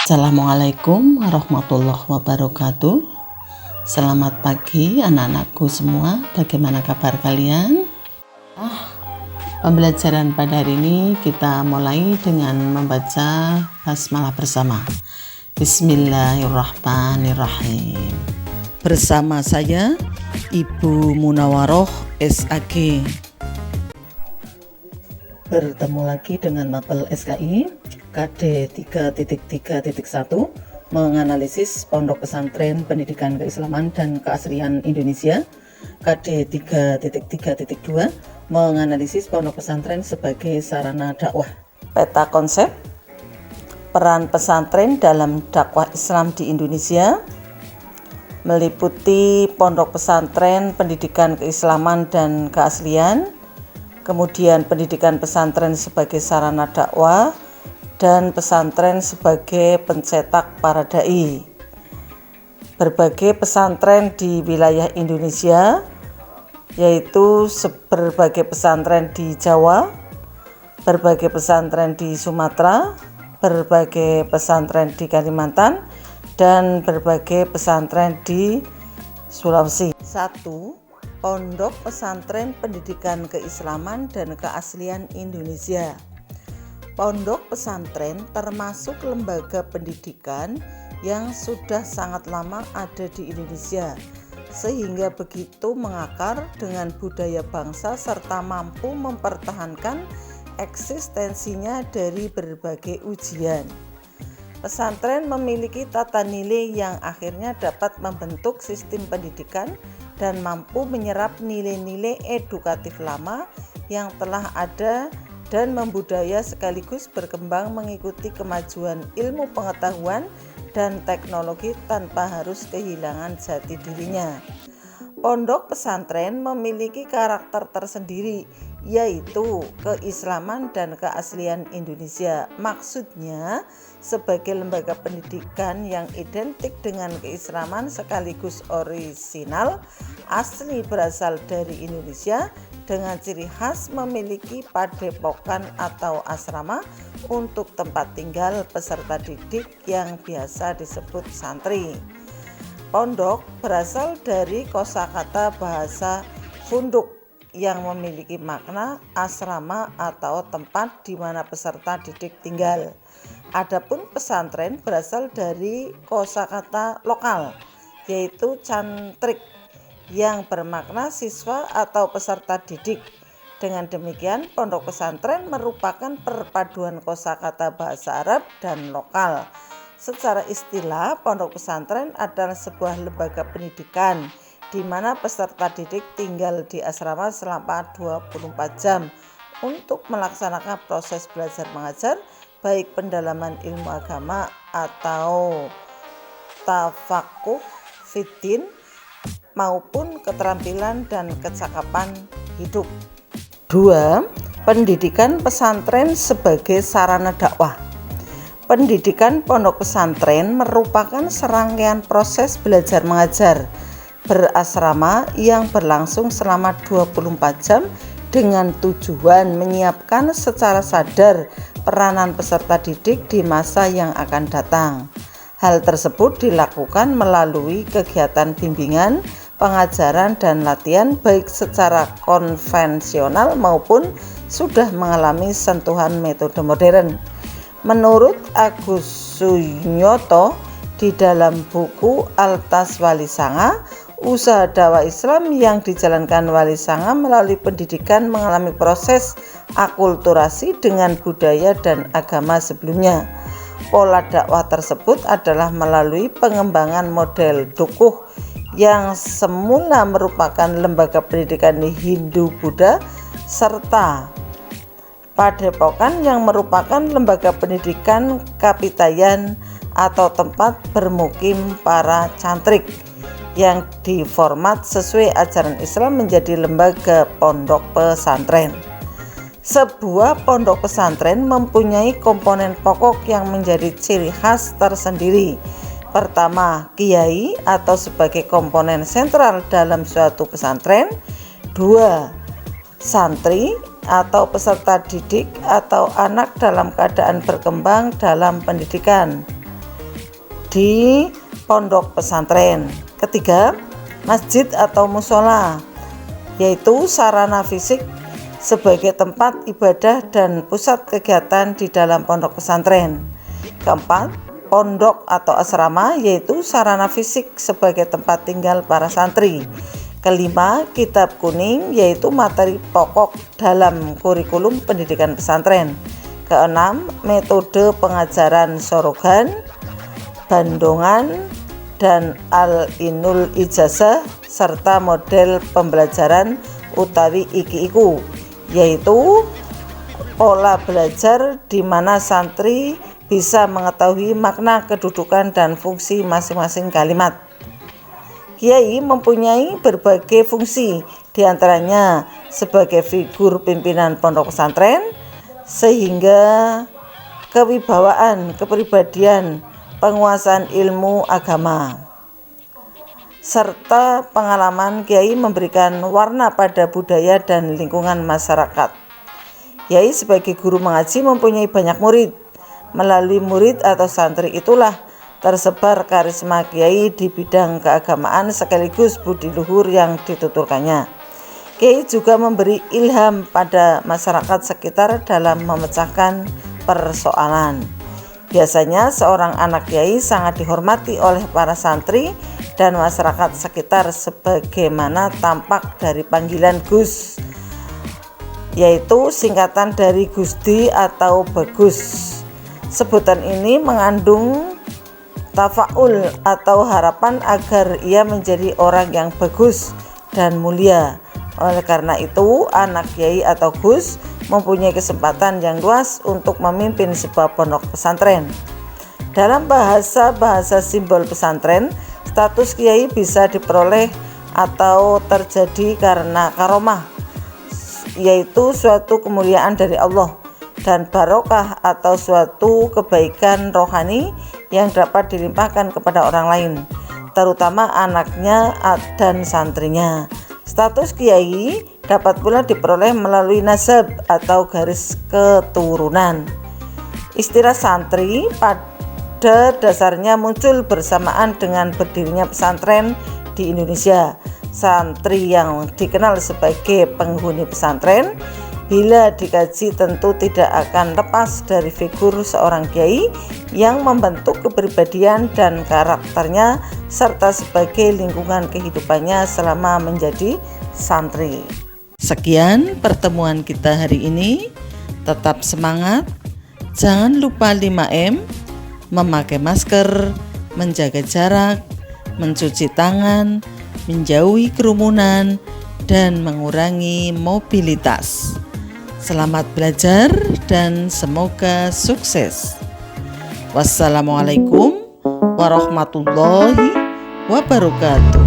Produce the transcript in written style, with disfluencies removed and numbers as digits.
Assalamualaikum warahmatullahi wabarakatuh. Selamat pagi anak-anakku semua. Bagaimana kabar kalian? Pembelajaran pada hari ini kita mulai dengan membaca basmalah bersama. Bismillahirrahmanirrahim. Bersama saya Ibu Munawaroh SAG. Bertemu lagi dengan mapel SKI KD 3.3.1 menganalisis Pondok Pesantren Pendidikan Keislaman dan Keaslian Indonesia. KD 3.3.2 menganalisis Pondok Pesantren sebagai sarana dakwah. Peta konsep peran pesantren dalam dakwah Islam di Indonesia meliputi Pondok Pesantren Pendidikan Keislaman dan Keaslian, kemudian pendidikan pesantren sebagai sarana dakwah, dan pesantren sebagai pencetak para dai. Berbagai pesantren di wilayah Indonesia, yaitu berbagai pesantren di Jawa, berbagai pesantren di Sumatera, berbagai pesantren di Kalimantan, dan berbagai pesantren di Sulawesi. 1. Pondok Pesantren Pendidikan Keislaman dan Keaslian Indonesia. Pondok pesantren termasuk lembaga pendidikan yang sudah sangat lama ada di Indonesia, sehingga begitu mengakar dengan budaya bangsa serta mampu mempertahankan eksistensinya dari berbagai ujian. Pesantren memiliki tata nilai yang akhirnya dapat membentuk sistem pendidikan dan mampu menyerap nilai-nilai edukatif lama yang telah ada dan membudaya sekaligus berkembang mengikuti kemajuan ilmu pengetahuan dan teknologi tanpa harus kehilangan jati dirinya. Pondok pesantren memiliki karakter tersendiri, yaitu keislaman dan keaslian Indonesia. Maksudnya, sebagai lembaga pendidikan yang identik dengan keislaman sekaligus orisinal, asli berasal dari Indonesia, dengan ciri khas memiliki padepokan atau asrama untuk tempat tinggal peserta didik yang biasa disebut santri. Pondok berasal dari kosakata bahasa funduk yang memiliki makna asrama atau tempat di mana peserta didik tinggal. Adapun pesantren berasal dari kosakata lokal, yaitu cantrik, yang bermakna siswa atau peserta didik. Dengan demikian, pondok pesantren merupakan perpaduan kosakata bahasa Arab dan lokal. Secara istilah, pondok pesantren adalah sebuah lembaga pendidikan di mana peserta didik tinggal di asrama selama 24 jam untuk melaksanakan proses belajar mengajar, baik pendalaman ilmu agama atau tafakuh fiddin maupun keterampilan dan kecakapan hidup. 2. Pendidikan pesantren sebagai sarana dakwah. Pendidikan pondok pesantren merupakan serangkaian proses belajar mengajar berasrama yang berlangsung selama 24 jam dengan tujuan menyiapkan secara sadar peranan peserta didik di masa yang akan datang. Hal tersebut dilakukan melalui kegiatan bimbingan, pengajaran dan latihan baik secara konvensional maupun sudah mengalami sentuhan metode modern. Menurut Agus Sunyoto di dalam buku Al-Tas Wali Sanga, usaha dakwah Islam yang dijalankan Wali Sanga melalui pendidikan mengalami proses akulturasi dengan budaya dan agama sebelumnya. Pola dakwah tersebut adalah melalui pengembangan model dukuh yang semula merupakan lembaga pendidikan Hindu-Buddha serta padepokan yang merupakan lembaga pendidikan Kapitayan atau tempat bermukim para cantrik yang diformat sesuai ajaran Islam menjadi lembaga pondok pesantren. Sebuah pondok pesantren mempunyai komponen pokok yang menjadi ciri khas tersendiri. Pertama, kiai atau sebagai komponen sentral dalam suatu pesantren. 2. Santri atau peserta didik atau anak dalam keadaan berkembang dalam pendidikan di pondok pesantren. Ketiga, masjid atau musola, yaitu sarana fisik sebagai tempat ibadah dan pusat kegiatan di dalam pondok pesantren. Keempat, pondok atau asrama, yaitu sarana fisik sebagai tempat tinggal para santri. Kelima, kitab kuning, yaitu materi pokok dalam kurikulum pendidikan pesantren. Keenam, metode pengajaran sorogan, bandongan, dan al-inul ijazah, serta model pembelajaran utawi iki-iku, yaitu pola belajar di mana santri bisa mengetahui makna, kedudukan, dan fungsi masing-masing kalimat. Kiai mempunyai berbagai fungsi, diantaranya sebagai figur pimpinan pondok pesantren, sehingga kewibawaan, kepribadian, penguasaan ilmu agama, serta pengalaman kiai memberikan warna pada budaya dan lingkungan masyarakat. Kiai sebagai guru mengaji mempunyai banyak murid. Melalui murid atau santri itulah tersebar karisma kiai di bidang keagamaan sekaligus budi luhur yang dituturkannya. Kiai juga memberi ilham pada masyarakat sekitar dalam memecahkan persoalan. Biasanya seorang anak kiai sangat dihormati oleh para santri dan masyarakat sekitar sebagaimana tampak dari panggilan Gus, yaitu singkatan dari Gusti atau Bagus. Sebutan ini mengandung tafaul atau harapan agar ia menjadi orang yang bagus dan mulia. Oleh karena itu, anak kiai atau Gus mempunyai kesempatan yang luas untuk memimpin sebuah pondok pesantren. Dalam bahasa simbol pesantren, status kiai bisa diperoleh atau terjadi karena karomah, yaitu suatu kemuliaan dari Allah, dan barokah atau suatu kebaikan rohani yang dapat dilimpahkan kepada orang lain, terutama anaknya dan santrinya. Status kiai dapat pula diperoleh melalui nasab atau garis keturunan. Istilah santri pada dasarnya muncul bersamaan dengan berdirinya pesantren di Indonesia. Santri yang dikenal sebagai penghuni pesantren, bila dikaji tentu tidak akan lepas dari figur seorang kiai yang membentuk kepribadian dan karakternya serta sebagai lingkungan kehidupannya selama menjadi santri. Sekian pertemuan kita hari ini. Tetap semangat. Jangan lupa 5M, memakai masker, menjaga jarak, mencuci tangan, menjauhi kerumunan, dan mengurangi mobilitas. Selamat belajar dan semoga sukses. Wassalamualaikum warahmatullahi wabarakatuh.